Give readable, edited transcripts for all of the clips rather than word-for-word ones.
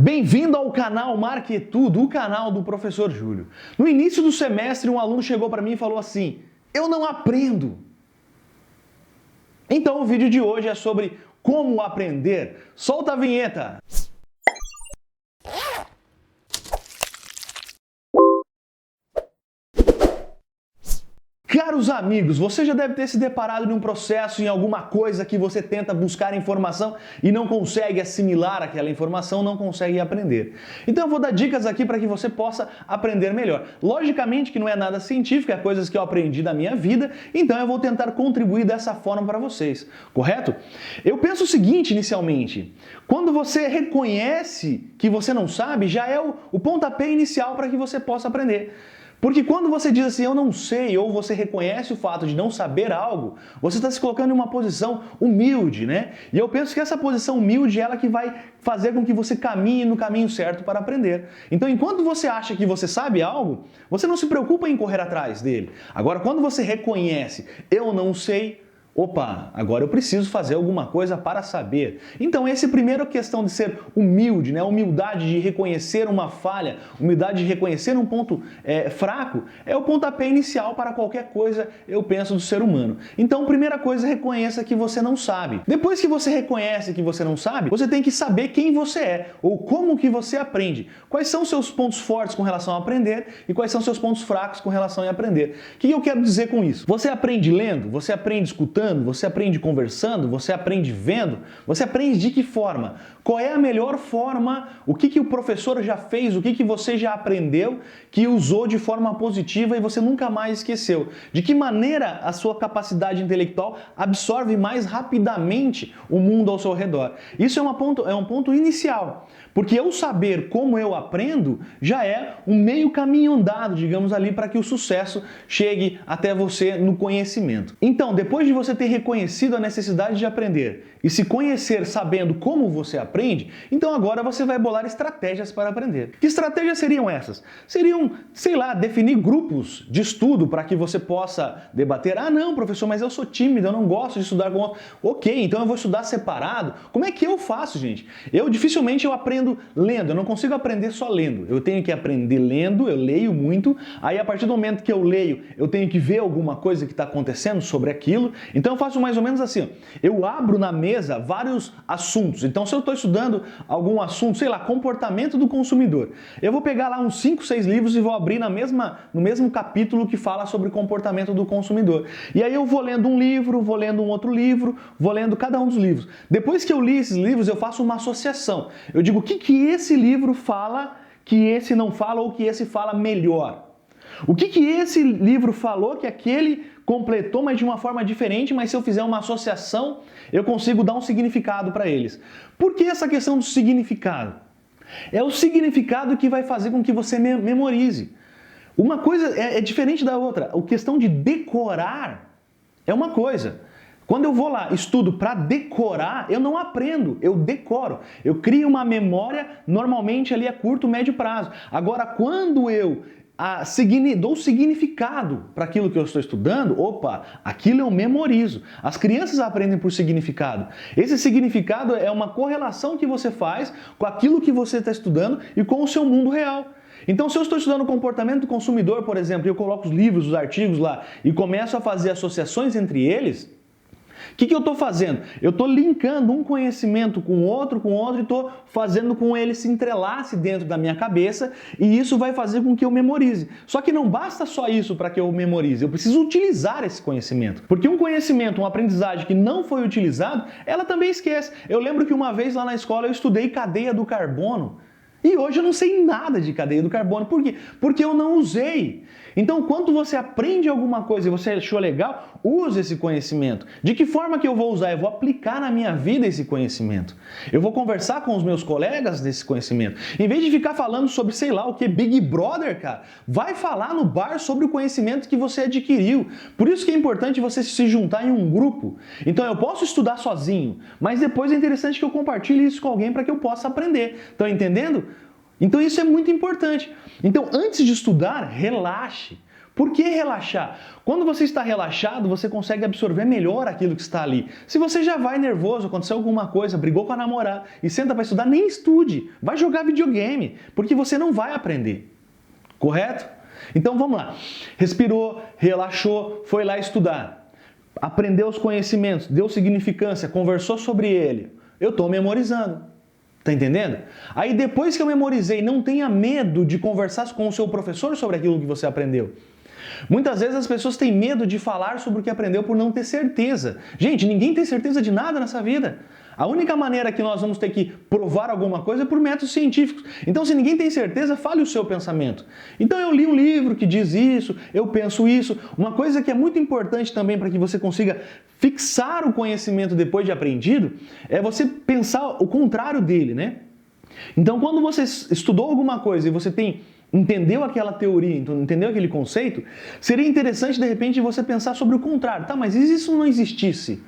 Bem-vindo ao canal Marquetudo, o canal do professor Júlio. No início do semestre, um aluno chegou para mim e falou assim: eu não aprendo. Então o vídeo de hoje é sobre como aprender. Solta a vinheta! Caros amigos, você já deve ter se deparado em um processo, em alguma coisa que você tenta buscar informação e não consegue assimilar aquela informação, não consegue aprender. Então eu vou dar dicas aqui para que você possa aprender melhor. Logicamente que não é nada científico, é coisas que eu aprendi da minha vida, então eu vou tentar contribuir dessa forma para vocês, correto? Eu penso o seguinte inicialmente: quando você reconhece que você não sabe, já é o pontapé inicial para que você possa aprender. Porque quando você diz assim, eu não sei, ou você reconhece o fato de não saber algo, você está se colocando em uma posição humilde, né? E eu penso que essa posição humilde é ela que vai fazer com que você caminhe no caminho certo para aprender. Então, enquanto você acha que você sabe algo, você não se preocupa em correr atrás dele. Agora, quando você reconhece, eu não sei, opa, agora eu preciso fazer alguma coisa para saber. Então, essa é a primeira questão de ser humilde, né? Humildade de reconhecer uma falha, humildade de reconhecer um ponto fraco, é o pontapé inicial para qualquer coisa, eu penso, do ser humano. Então, primeira coisa, reconheça que você não sabe. Depois que você reconhece que você não sabe, você tem que saber quem você é, ou como que você aprende. Quais são seus pontos fortes com relação a aprender e quais são seus pontos fracos com relação a aprender. O que eu quero dizer com isso? Você aprende lendo? Você aprende escutando? Você aprende conversando? Você aprende vendo? Você aprende de que forma? Qual é a melhor forma? O que o professor já fez? O que você já aprendeu que usou de forma positiva e você nunca mais esqueceu? De que maneira a sua capacidade intelectual absorve mais rapidamente o mundo ao seu redor? Isso é um ponto inicial, porque eu saber como eu aprendo já é um meio caminho andado, digamos ali, para que o sucesso chegue até você no conhecimento. Então, depois de você ter reconhecido a necessidade de aprender e se conhecer sabendo como você aprende, então agora você vai bolar estratégias para aprender. Que estratégias seriam essas? Seriam, sei lá, definir grupos de estudo para que você possa debater. Ah, não, professor, mas eu sou tímido, eu não gosto de estudar com outro. Ok, então eu vou estudar separado. Como é que eu faço, gente? Dificilmente eu aprendo lendo, eu não consigo aprender só lendo. Eu tenho que aprender lendo, eu leio muito, aí a partir do momento que eu leio, eu tenho que ver alguma coisa que está acontecendo sobre aquilo. Então eu faço mais ou menos assim, eu abro na mesa vários assuntos. Então se eu estou estudando algum assunto, sei lá, comportamento do consumidor, eu vou pegar lá uns 5, 6 livros e vou abrir no mesmo capítulo que fala sobre comportamento do consumidor. E aí eu vou lendo um livro, vou lendo um outro livro, vou lendo cada um dos livros. Depois que eu li esses livros, eu faço uma associação. Eu digo o que esse livro fala que esse não fala ou que esse fala melhor. O que esse livro falou que aquele completou, mas de uma forma diferente, mas se eu fizer uma associação, eu consigo dar um significado para eles. Por que essa questão do significado? É o significado que vai fazer com que você memorize. Uma coisa é diferente da outra. A questão de decorar é uma coisa. Quando eu vou lá, estudo para decorar, eu não aprendo, eu decoro. Eu crio uma memória, normalmente ali a curto, médio prazo. Agora, quando eu dou significado para aquilo que eu estou estudando, opa, aquilo eu memorizo. As crianças aprendem por significado. Esse significado é uma correlação que você faz com aquilo que você está estudando e com o seu mundo real. Então, se eu estou estudando o comportamento do consumidor, por exemplo, e eu coloco os livros, os artigos lá e começo a fazer associações entre eles, o que eu estou fazendo? Eu estou linkando um conhecimento com outro e estou fazendo com ele se entrelace dentro da minha cabeça e isso vai fazer com que eu memorize. Só que não basta só isso para que eu memorize, eu preciso utilizar esse conhecimento. Porque um conhecimento, uma aprendizagem que não foi utilizado, ela também esquece. Eu lembro que uma vez lá na escola eu estudei cadeia do carbono. E hoje eu não sei nada de cadeia do carbono. Por quê? Porque eu não usei. Então, quando você aprende alguma coisa e você achou legal, use esse conhecimento. De que forma que eu vou usar? Eu vou aplicar na minha vida esse conhecimento. Eu vou conversar com os meus colegas desse conhecimento. Em vez de ficar falando sobre, sei lá, o que, Big Brother, cara, vai falar no bar sobre o conhecimento que você adquiriu. Por isso que é importante você se juntar em um grupo. Então, eu posso estudar sozinho, mas depois é interessante que eu compartilhe isso com alguém para que eu possa aprender. Estão entendendo? Então isso é muito importante. Então antes de estudar, relaxe. Por que relaxar? Quando você está relaxado, você consegue absorver melhor aquilo que está ali. Se você já vai nervoso, aconteceu alguma coisa, brigou com a namorada e senta para estudar, nem estude. Vai jogar videogame, porque você não vai aprender. Correto? Então vamos lá. Respirou, relaxou, foi lá estudar. Aprendeu os conhecimentos, deu significância, conversou sobre ele. Eu estou memorizando. Tá entendendo? Aí depois que eu memorizei, não tenha medo de conversar com o seu professor sobre aquilo que você aprendeu. Muitas vezes as pessoas têm medo de falar sobre o que aprendeu por não ter certeza. Gente, ninguém tem certeza de nada nessa vida. A única maneira que nós vamos ter que provar alguma coisa é por métodos científicos. Então, se ninguém tem certeza, fale o seu pensamento. Então, eu li um livro que diz isso, eu penso isso. Uma coisa que é muito importante também para que você consiga fixar o conhecimento depois de aprendido é você pensar o contrário dele, né? Então, quando você estudou alguma coisa e você entendeu aquela teoria, entendeu aquele conceito, seria interessante, de repente, você pensar sobre o contrário. Tá, mas e se isso não existisse?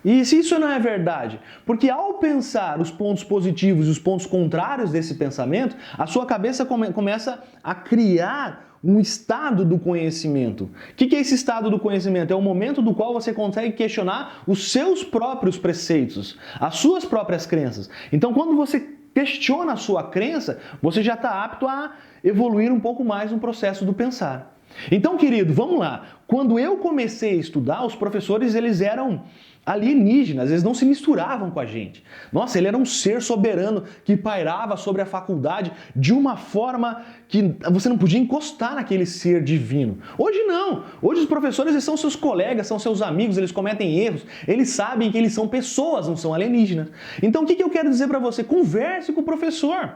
E se isso não é verdade? Porque ao pensar os pontos positivos e os pontos contrários desse pensamento, a sua cabeça começa a criar um estado do conhecimento. O que é esse estado do conhecimento? É o momento do qual você consegue questionar os seus próprios preceitos, as suas próprias crenças. Então, quando você questiona a sua crença, você já está apto a evoluir um pouco mais no processo do pensar. Então, querido, vamos lá. Quando eu comecei a estudar, os professores eles eram alienígenas, eles não se misturavam com a gente. Nossa, ele era um ser soberano que pairava sobre a faculdade de uma forma que você não podia encostar naquele ser divino. Hoje não. Hoje os professores eles são seus colegas, são seus amigos, eles cometem erros, eles sabem que eles são pessoas, não são alienígenas. Então o que eu quero dizer para você? Converse com o professor.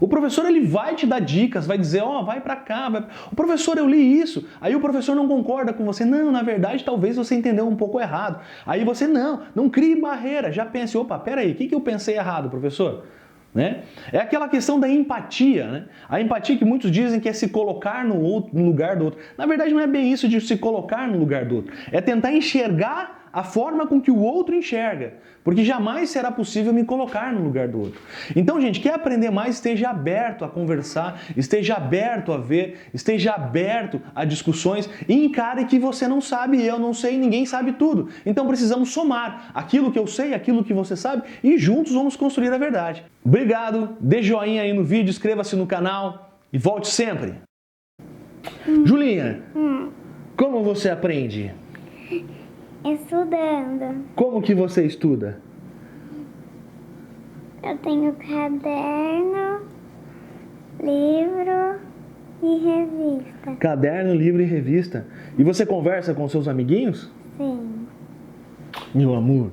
O professor ele vai te dar dicas, vai dizer, ó, vai pra cá. Vai... O professor, eu li isso. Aí o professor não concorda com você. Não, na verdade, talvez você entendeu um pouco errado. Aí você, não crie barreira. Já pense, opa, peraí, o que eu pensei errado, professor? Né? É aquela questão da empatia, né? A empatia que muitos dizem que é se colocar no lugar do outro. Na verdade, não é bem isso de se colocar no lugar do outro. É tentar enxergar a forma com que o outro enxerga, porque jamais será possível me colocar no lugar do outro. Então, gente, quer aprender mais? Esteja aberto a conversar, esteja aberto a ver, esteja aberto a discussões e encare que você não sabe, eu não sei, ninguém sabe tudo. Então precisamos somar aquilo que eu sei, aquilo que você sabe e juntos vamos construir a verdade. Obrigado, dê joinha aí no vídeo, inscreva-se no canal e volte sempre. Julinha, como você aprende? Estudando. Como que você estuda? Eu tenho caderno, livro e revista. Caderno, livro e revista. E você conversa com seus amiguinhos? Sim. Meu amor.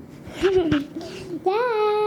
Tchau.